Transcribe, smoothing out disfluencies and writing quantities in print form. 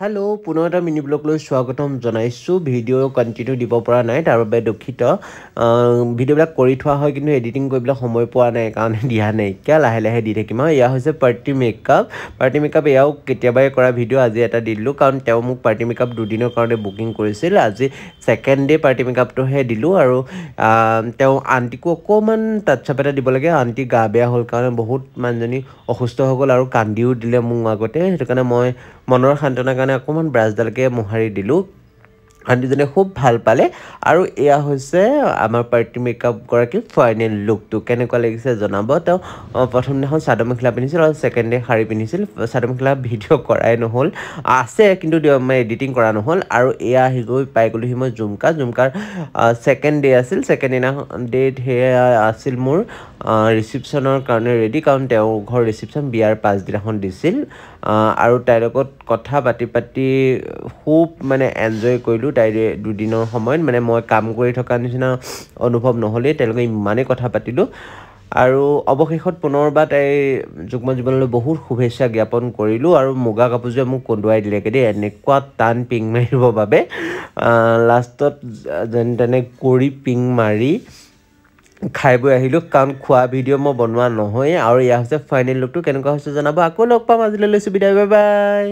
Hello' পুনৰ এটা mini ব্লগলৈ স্বাগতম জনাইছোঁ। ভিডিঅ' কণ্টিনিউ দিব পৰা নাই, তাৰ বাবে দুখিত। ভিডিঅ'বিলাক কৰি থোৱা হয়, কিন্তু এডিটিং কৰিবলৈ সময় পোৱা নাই কাৰণে দিয়া নাইকিয়া, লাহে লাহে দি থাকিম। আৰু এয়া হৈছে পাৰ্টি মেকআপ। এয়াও কেতিয়াবাই কৰা ভিডিঅ', আজি এটা দি দিলোঁ, কাৰণ তেওঁ মোক পাৰ্টি মেকআপ 2 দিনৰ কাৰণে বুকিং কৰিছিল। আজি ছেকেণ্ড ডে পাৰ্টি মেকআপটোহে দিলোঁ। আৰু তেওঁ আণ্টিকো অকণমান টাচ্আপ এটা দিব লাগে। আণ্টি গা বেয়া হ'ল কাৰণে বহুত মানুহজনী অসুস্থ হৈ গ'ল আৰু কান্দিও দিলে মোক আগতে। সেইটো কাৰণে মই মনৰ সান্তনাৰ কাৰণে অকণমান ব্ৰাছডালকে মোহাৰি দিলোঁ। আণ্টিজনে খুব ভাল পালে। আৰু এয়া হৈছে আমাৰ পাৰ্টি মেকআপগৰাকীৰ ফাইনেল লুকটো। কেনেকুৱা লাগিছে জনাব। তেওঁ প্ৰথম দিনাখন চাদৰ মেখেলা পিন্ধিছিল আৰু ছেকেণ্ড ডে শাৰী পিন্ধিছিল। চাদৰ মেখেলা ভিডিঅ' কৰাই নহ'ল, আছে কিন্তু মই এডিটিং কৰা নহ'ল। আৰু এয়া পাই গ'লোহি মই জুমকাৰ ছেকেণ্ড ডে আছিল। ছেকেণ্ড ডেত সেয়া আছিল মোৰ ৰিচিপশ্যনৰ কাৰণে ৰেডি, কাৰণ তেওঁৰ ঘৰ ৰিচিপশ্যন বিয়াৰ পাছদিনাখন দিছিল। আৰু তাইৰ লগত কথা পাতি খুব এনজয় কৰিলোঁ। তাইৰ 2 দিনৰ সময়ত মই কাম কৰি থকা নিচিনা অনুভৱ নহ'লেই, তেওঁলোকে ইমানেই কথা পাতিলোঁ। আৰু অৱশেষত পুনৰবাৰ তাইৰ যুগ্ম জীৱনলৈ বহুত শুভেচ্ছা জ্ঞাপন কৰিলোঁ। আৰু মুগা কাপোৰযোৰে মোক কন্দুৱাই দিলেগৈ দেই, এনেকুৱা টান পিং মাৰিবৰ বাবে। লাষ্টত যেনে তেনে কৰি পিং মাৰি খাই বৈ আহিলোঁ, কাৰণ খোৱা ভিডিঅ' মই বনোৱা নহয়েই। আৰু এয়া হৈছে ফাইনেল লুকটো। কেনেকুৱা হৈছে জনাব। আকৌ লগ পাম, আজিলৈ লৈছোঁ বিদায়, বাই বাই।